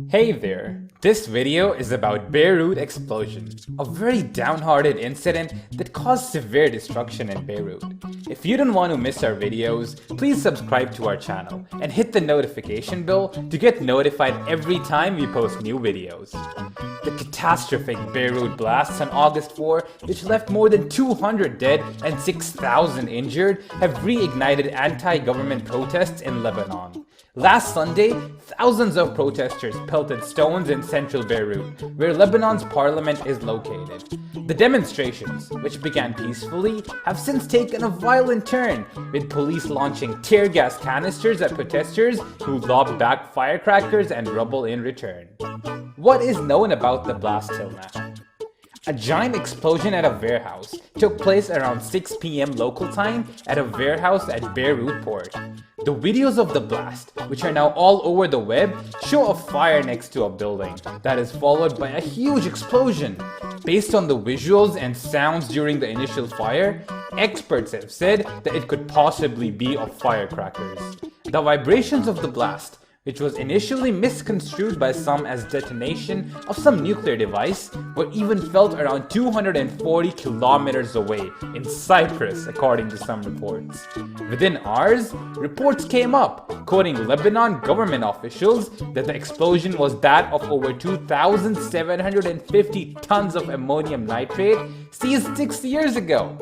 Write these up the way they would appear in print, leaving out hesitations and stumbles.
Hey there, this video is about Beirut explosion, a very downhearted incident that caused severe destruction in Beirut. If you don't want to miss our videos, please subscribe to our channel and hit the notification bell to get notified every time we post new videos. The catastrophic Beirut blasts on August 4, which left more than 200 dead and 6,000 injured, have reignited anti-government protests in Lebanon. Last Sunday, thousands of protesters pelted stones in central Beirut, where Lebanon's parliament is located. The demonstrations, which began peacefully, have since taken a violent turn, with police launching tear gas canisters at protesters who lobbed back firecrackers and rubble in return. What is known about the blast till now? A giant explosion at a warehouse took place around 6 p.m. local time at a warehouse at Beirut port. The videos of the blast, which are now all over the web, show a fire next to a building that is followed by a huge explosion. Based on the visuals and sounds during the initial fire, experts have said that it could possibly be of firecrackers. The vibrations of the blast, which was initially misconstrued by some as detonation of some nuclear device, were even felt around 240 kilometers away in Cyprus, according to some reports. Within hours, reports came up, quoting Lebanon government officials, that the explosion was that of over 2,750 tons of ammonium nitrate seized 6 years ago.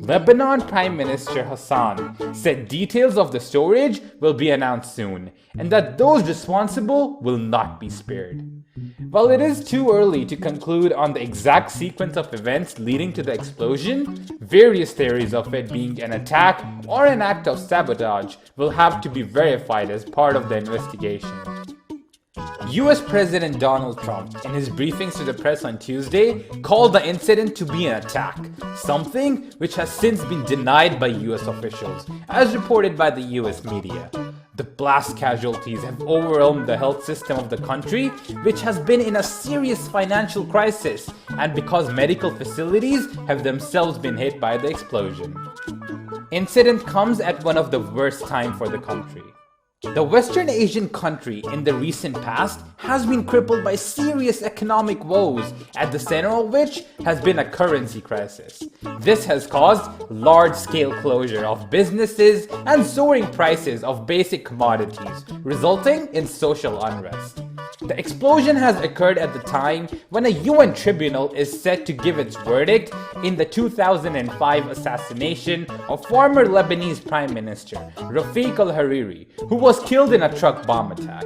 Lebanon Prime Minister Hassan said details of the storage will be announced soon, and that those responsible will not be spared. While it is too early to conclude on the exact sequence of events leading to the explosion, various theories of it being an attack or an act of sabotage will have to be verified as part of the investigation. US President Donald Trump, in his briefings to the press on Tuesday, called the incident to be an attack, something which has since been denied by US officials, as reported by the US media. The blast casualties have overwhelmed the health system of the country, which has been in a serious financial crisis, and because medical facilities have themselves been hit by the explosion. Incident comes at one of the worst times for the country. The Western Asian country in the recent past has been crippled by serious economic woes, at the center of which has been a currency crisis. This has caused large-scale closure of businesses and soaring prices of basic commodities, resulting in social unrest. The explosion has occurred at the time when a UN tribunal is set to give its verdict in the 2005 assassination of former Lebanese Prime Minister Rafik al-Hariri, who was killed in a truck bomb attack.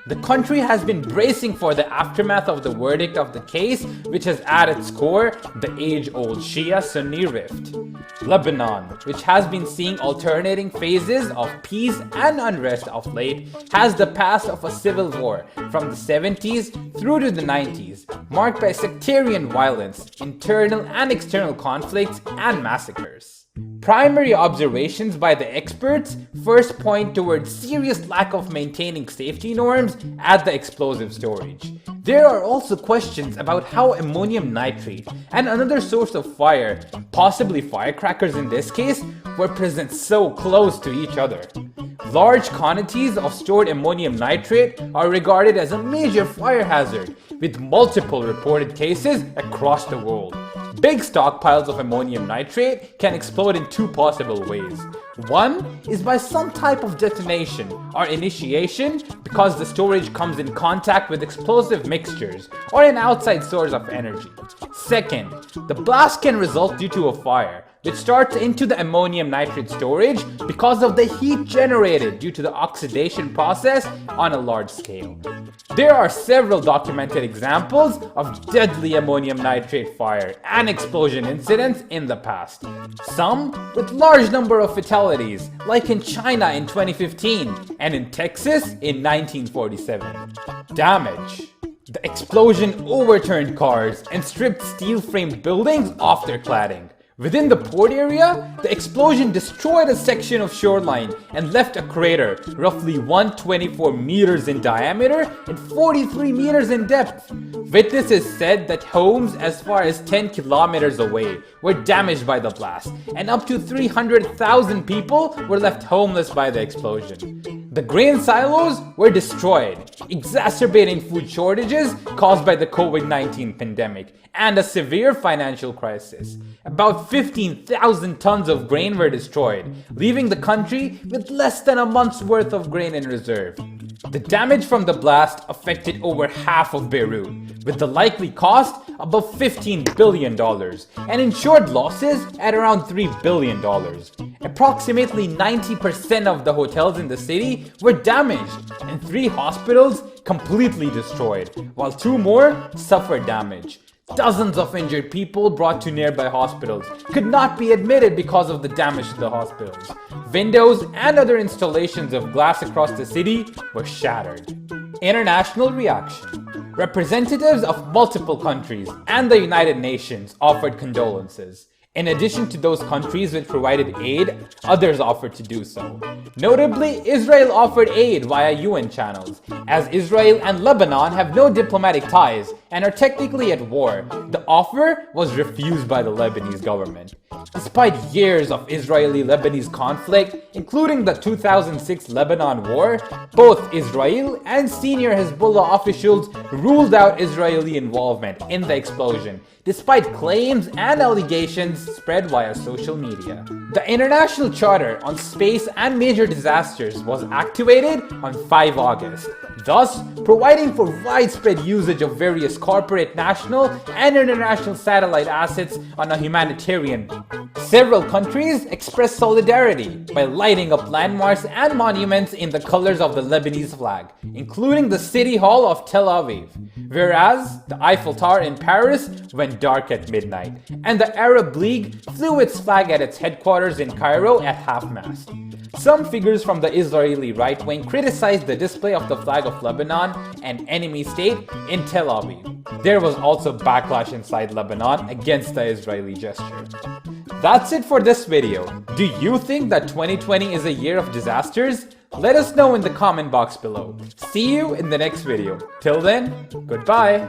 The country has been bracing for the aftermath of the verdict of the case, which has at its core the age-old Shia-Sunni rift. Lebanon, which has been seeing alternating phases of peace and unrest of late, has the past of a civil war from the 70s through to the 90s, marked by sectarian violence, internal and external conflicts, and massacres. Primary observations by the experts first point towards serious lack of maintaining safety norms at the explosive storage. There are also questions about how ammonium nitrate and another source of fire, possibly firecrackers in this case, were present so close to each other. Large quantities of stored ammonium nitrate are regarded as a major fire hazard, with multiple reported cases across the world. Big stockpiles of ammonium nitrate can explode in two possible ways. One is by some type of detonation or initiation because the storage comes in contact with explosive mixtures or an outside source of energy. Second, the blast can result due to a fire, which starts into the ammonium nitrate storage because of the heat generated due to the oxidation process on a large scale. There are several documented examples of deadly ammonium nitrate fire and explosion incidents in the past, some with large number of fatalities, like in China in 2015 and in Texas in 1947. Damage. The explosion overturned cars and stripped steel-framed buildings off their cladding. Within the port area, the explosion destroyed a section of shoreline and left a crater roughly 124 meters in diameter and 43 meters in depth. Witnesses said that homes as far as 10 kilometers away were damaged by the blast, and up to 300,000 people were left homeless by the explosion. The grain silos were destroyed, exacerbating food shortages caused by the COVID-19 pandemic and a severe financial crisis. About 15,000 tons of grain were destroyed, leaving the country with less than a month's worth of grain in reserve. The damage from the blast affected over half of Beirut, with the likely cost above $15 billion and insured losses at around $3 billion. Approximately 90% of the hotels in the city were damaged, and 3 hospitals completely destroyed, while 2 more suffered damage. Dozens of injured people brought to nearby hospitals could not be admitted because of the damage to the hospitals. Windows and other installations of glass across the city were shattered. International reaction. Representatives of multiple countries and the United Nations offered condolences. In addition to those countries which provided aid, others offered to do so. Notably, Israel offered aid via UN channels. As Israel and Lebanon have no diplomatic ties and are technically at war, the offer was refused by the Lebanese government. Despite years of Israeli-Lebanese conflict, including the 2006 Lebanon War, both Israel and senior Hezbollah officials ruled out Israeli involvement in the explosion, despite claims and allegations spread via social media. The International Charter on Space and Major Disasters was activated on 5 August, thus providing for widespread usage of various corporate, national, and international satellite assets on a humanitarian basis. Several countries expressed solidarity by lighting up landmarks and monuments in the colors of the Lebanese flag, including the City Hall of Tel Aviv, whereas the Eiffel Tower in Paris went dark at midnight, and the Arab League flew its flag at its headquarters in Cairo at half-mast. Some figures from the Israeli right wing criticized the display of the flag of Lebanon, an enemy state, in Tel Aviv. There was also backlash inside Lebanon against the Israeli gesture. That's it for this video. Do you think that 2020 is a year of disasters? Let us know in the comment box below. See you in the next video. Till then, goodbye.